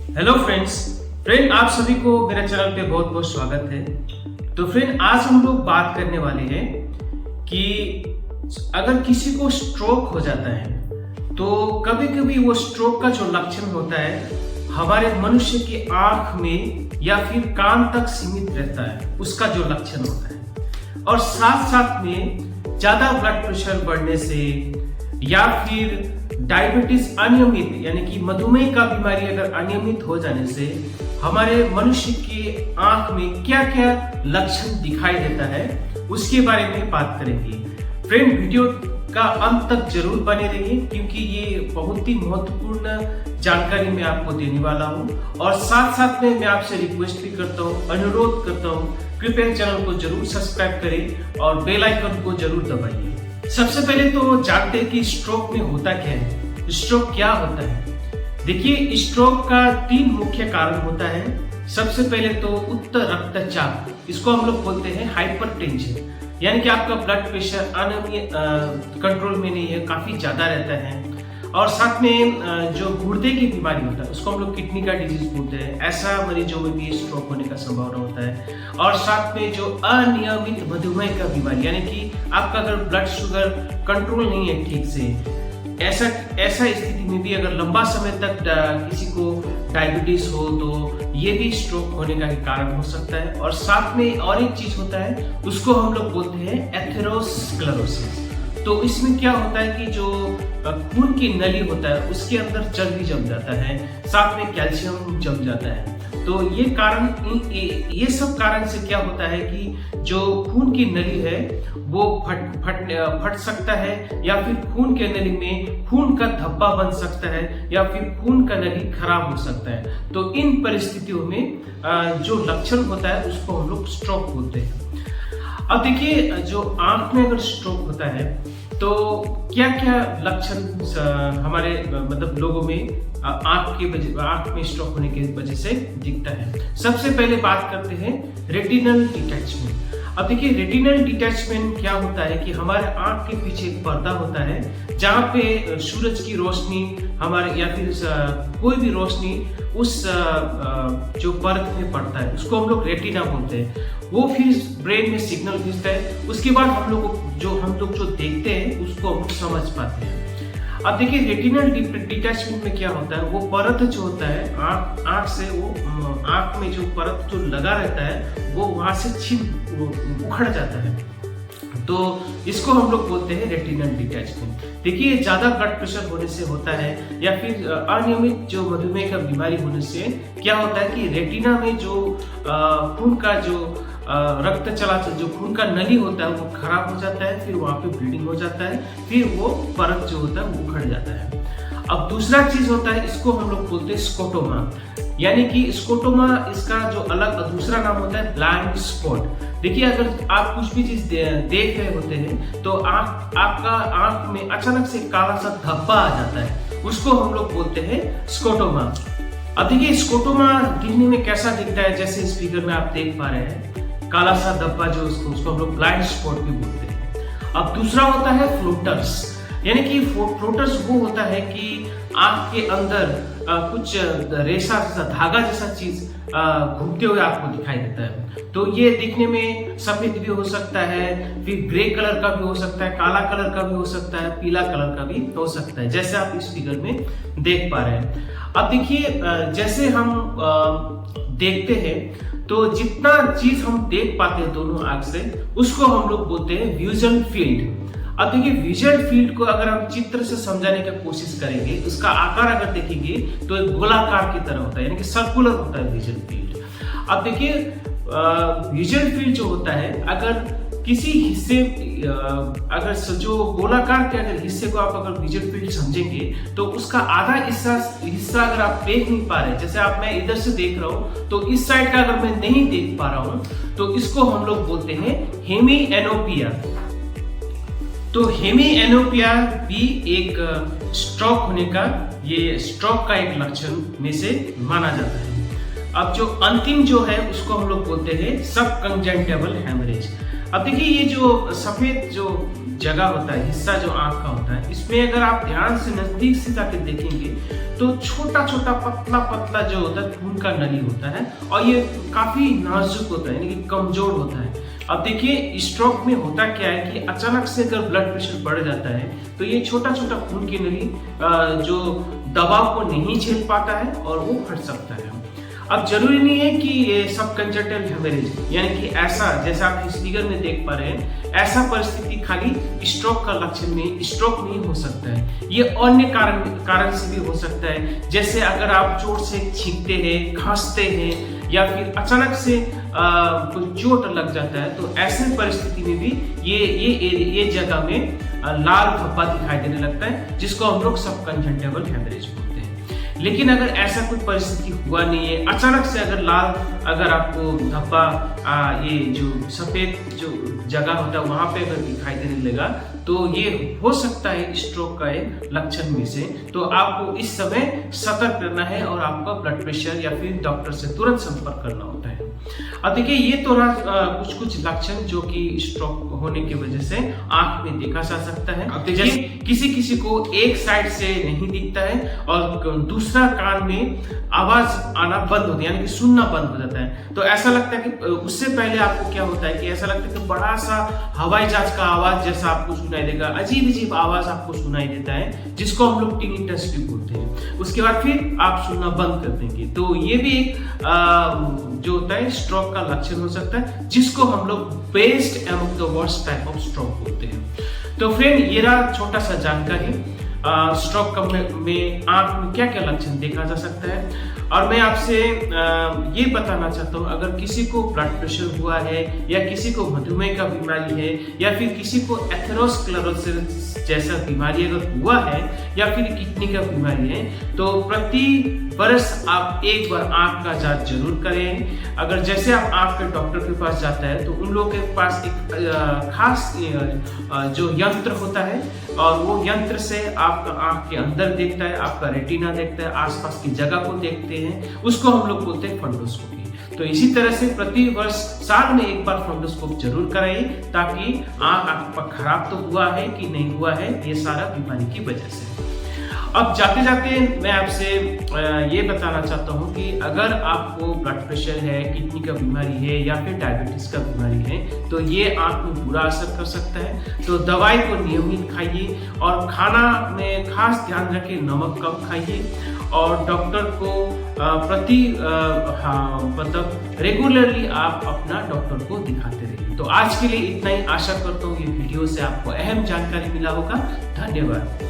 Hello friend आप सभी को मेरे चैनल पे बहुत बहुत स्वागत है। तो फ्रेंड आज हम लोग बात करने वाले हैं कि अगर किसी को स्ट्रोक हो जाता है तो कभी कभी वो स्ट्रोक का जो लक्षण होता है हमारे मनुष्य की आंख में या फिर कान तक सीमित रहता है, उसका जो लक्षण होता है। और साथ साथ में ज्यादा ब्लड प्रेशर बढ़ने से या फिर डायबिटीज अनियमित यानी कि मधुमेह का बीमारी अगर अनियमित हो जाने से हमारे मनुष्य की आंख में क्या क्या लक्षण दिखाई देता है उसके बारे में बात करेंगे। फ्रेंड वीडियो का अंत तक जरूर बने रहिए क्योंकि ये बहुत ही महत्वपूर्ण जानकारी मैं आपको देने वाला हूँ। और साथ साथ में मैं आपसे रिक्वेस्ट भी करता हूँ, अनुरोध करता हूँ, कृपया चैनल को जरूर सब्सक्राइब करें और बेल आइकन को जरूर दबाइए। सबसे पहले तो जानते हैं कि स्ट्रोक में होता क्या है, स्ट्रोक क्या होता है। देखिए स्ट्रोक का 3 मुख्य कारण होता है। सबसे पहले तो उच्च रक्तचाप, इसको हम लोग बोलते हैं हाइपरटेंशन, यानी कि आपका ब्लड प्रेशर अनियमित कंट्रोल में नहीं है, काफी ज्यादा रहता है। और साथ में जो गुर्दे की बीमारी होता है उसको हम लोग किडनी का डिजीज बोलते हैं, ऐसा मरीजों में भी स्ट्रोक होने का संभावना होता है। और साथ में जो अनियमित मधुमेह का बीमारी यानी कि आपका अगर ब्लड शुगर कंट्रोल नहीं है ठीक से, ऐसा स्थिति में भी अगर लंबा समय तक किसी को डायबिटीज हो तो ये भी स्ट्रोक होने का कारण हो सकता है। और साथ में और एक चीज होता है उसको हम लोग बोलते हैं एथेरोस्क्लेरोसिस। तो इसमें क्या होता है कि जो खून की नली होता है उसके अंदर चर्बी जम जाता है, साथ में कैल्शियम जम जाता है। तो ये सब कारण से क्या होता है कि जो खून की नली है वो फट सकता है या फिर खून के नली में खून का धब्बा बन सकता है या फिर खून का नली खराब हो सकता है। तो इन परिस्थितियों में जो लक्षण होता है उसको हम लोग स्ट्रोक बोलते हैं। अब देखिए जो आंख में अगर स्ट्रोक होता है तो क्या क्या लक्षण हमारे मतलब लोगों में आंख में स्ट्रोक होने की वजह से दिखता है। सबसे पहले बात करते हैं रेटिनल डिटैचमेंट। अब देखिए रेटिनल डिटैचमेंट क्या होता है कि हमारे आंख के पीछे एक पर्दा होता है जहाँ पे सूरज की रोशनी हमारे या फिर कोई भी रोशनी उस जो पर्दे में पड़ता है उसको हम लोग रेटिना बोलते हैं। वो फिर ब्रेन में सिग्नल भेजता है, उसके बाद हम लोग जो देखते हैं उसको हम समझ पाते हैं। अब देखिए रेटिनल डिटैचमेंट में क्या होता है, वो परत जो होता है आंख से वो आंख में जो परत जो लगा रहता है वो वहां से उखड़ जाता है। तो इसको हम लोग बोलते हैं रेटिनल डिटैचमेंट। देखिए ज्यादा ब्लड प्रेशर होने से होता है या फिर अनियमित जो मधुमेह का बीमारी होने से क्या होता है कि रेटिना में जो खून का जो रक्त चलाचल जो खून का नली होता है वो खराब हो जाता है, फिर वहां पे ब्लीडिंग हो जाता है, फिर वो परत जो होता है वो उखड़ जाता है। अब दूसरा चीज होता है इसको हम लोग बोलते हैं स्कोटोमा, यानी कि स्कोटोमा इसका जो अलग दूसरा नाम होता है ब्लाइंड स्पॉट। देखिए अगर आप कुछ भी चीज देख रहे होते हैं तो आपका आंख में अचानक से काला सा धब्बा आ जाता है, उसको हम लोग बोलते हैं स्कोटोमा। अब देखिए स्कोटोमा दिखने में कैसा दिखता है, जैसे इस फिगर में आप देख पा रहे हैं काला सा धब्बा जो उसको हम लोग ब्लाइंड स्पॉट भी बोलते हैं। अब दूसरा होता है फ्लोटर्स, यानी कि फ्लोटर्स वो होता है कि आंख के अंदर कुछ रेशा जैसा धागा जैसा चीज घूमते हुए आपको दिखाई देता है। तो ये दिखने में सफेद भी हो सकता है, फिर ग्रे कलर का भी हो सकता है, काला कलर का भी हो सकता है, पीला कलर का भी हो सकता है, जैसे आप इस फिगर में देख पा रहे हैं। अब देखिए जैसे हम देखते हैं तो जितना चीज हम देख पाते हैं दोनों आंख से उसको हम लोग बोलते हैं विजुअल फील्ड। अब देखिए विजुअल फील्ड को अगर हम चित्र से समझाने की कोशिश करेंगे, उसका आकार अगर देखेंगे तो एक गोलाकार की तरह होता है, यानी कि सर्कुलर होता है विजुअल फील्ड। अब देखिए विजुअल फील्ड जो होता है अगर किसी हिस्से अगर जो गोलाकार के अगर हिस्से को आप अगर विजुअल फील्ड समझेंगे तो उसका आधा हिस्सा अगर आप देख नहीं पा रहे, जैसे आप मैं इधर से देख रहा हूं तो इस साइड का अगर मैं नहीं देख पा रहा हूं तो इसको हम लोग बोलते हैं हेमिएनोपिया। तो हेमिएनोपिया भी एक स्ट्रोक होने का स्ट्रोक का एक लक्षण में से माना जाता है। अब जो अंतिम जो है उसको हम लोग बोलते हैं सबकंजंक्टिवल हेमरेज। अब देखिए ये जो सफेद जो जगह होता है, हिस्सा जो आंख का होता है, इसमें अगर आप ध्यान से नजदीक से जाके देखेंगे तो छोटा छोटा पतला पतला जो होता है खून का नली होता है, और ये काफी नाजुक होता है, यानी कि कमजोर होता है। अब देखिए स्ट्रोक में होता क्या है कि अचानक से अगर ब्लड प्रेशर बढ़ जाता है तो ये छोटा छोटा खून की नली जो दबाव को नहीं झेल पाता है और वो फट सकता है। अब जरूरी नहीं है कि ये सब कंजक्टिवल हेमरेज, यानी कि ऐसा जैसा आप इस फिगर में देख पा रहे हैं, ऐसा परिस्थिति खाली स्ट्रोक का लक्षण में स्ट्रोक नहीं हो सकता है। ये अन्य कारण से भी हो सकता है, जैसे अगर आप जोर से छींकते हैं, खांसते हैं, या फिर अचानक से कोई चोट लग जाता है, तो ऐसे परिस्थिति में भी ये जगह में लाल धब्बा दिखाई देने लगता है, जिसको हम लोग सब कंजक्टिवल हेमरेज बोलते हैं। लेकिन अगर ऐसा कोई परिस्थिति हुआ नहीं है, अचानक से अगर आपको धब्बा ये जो सफेद जो जगह होता है वहां पे अगर दिखाई देने लगा, तो ये हो सकता है स्ट्रोक का एक लक्षण में से। तो आपको इस समय सतर्क रहना है और आपका ब्लड प्रेशर या फिर डॉक्टर से तुरंत संपर्क करना होता है। अब देखिए ये तो कुछ लक्षण जो कि स्ट्रोक होने की वजह से आंख में देखा जा सकता है। अब देखिए किसी को एक साइड से नहीं दिखता है और दूसरा कान में आवाज आना बंद होती है, यानी कि सुनना बंद हो जाता है। तो ऐसा लगता है कि उससे पहले आपको क्या होता है कि ऐसा लगता है कि बड़ा सा हवाई जहाज का आवाज जैसा आपको सुनाई देगा, अजीब आवाज आपको सुनाई देता है, जिसको हम लोग टिनिटस भी बोलते हैं। उसके बाद फिर आप सुनना बंद कर देंगे। तो ये भी एक जो होता है स्ट्रोक का लक्षण हो सकता है, जिसको हम लोग best among the worst type of stroke बोलते हैं। तो फ्रेंड ये रहा छोटा सा जानकारी स्ट्रोक में आंख में क्या क्या लक्षण देखा जा सकता है। और मैं आपसे ये बताना चाहता हूँ, अगर किसी को ब्लड प्रेशर हुआ है, या किसी को मधुमेह का बीमारी है, या फिर किसी को एथेरोस्क्लेरोसिस जैसा बीमारी अगर हुआ है, या फिर किडनी का बीमारी है, तो प्रति वर्ष आप एक बार आंख का जांच जरूर करें। अगर जैसे आप आंख के डॉक्टर के पास जाता है तो उन लोगों के पास एक खास जो यंत्र होता है, और वो यंत्र से आपका आंख के अंदर देखता है, आपका रेटिना देखता है, आसपास की जगह को देखते हैं, उसको हम लोग बोलते हैं फंडोस्कोपी। तो इसी तरह से प्रति वर्ष साल में एक बार फंडोस्कोप जरूर कराइए, ताकि आंख आपका खराब तो हुआ है कि नहीं हुआ है, ये सारा बीमारी की वजह से। अब जाते जाते मैं आपसे ये बताना चाहता हूँ कि अगर आपको ब्लड प्रेशर है, किडनी का बीमारी है, या फिर डायबिटीज का बीमारी है, तो ये आंख में बुरा असर कर सकता है। तो दवाई को नियमित खाइए, और खाना में खास ध्यान रखें, नमक कम खाइए, और डॉक्टर को मतलब रेगुलरली आप अपना डॉक्टर को दिखाते रहिए। तो आज के लिए इतना ही। आशा करता हूँ ये वीडियो से आपको अहम जानकारी मिला होगा। धन्यवाद।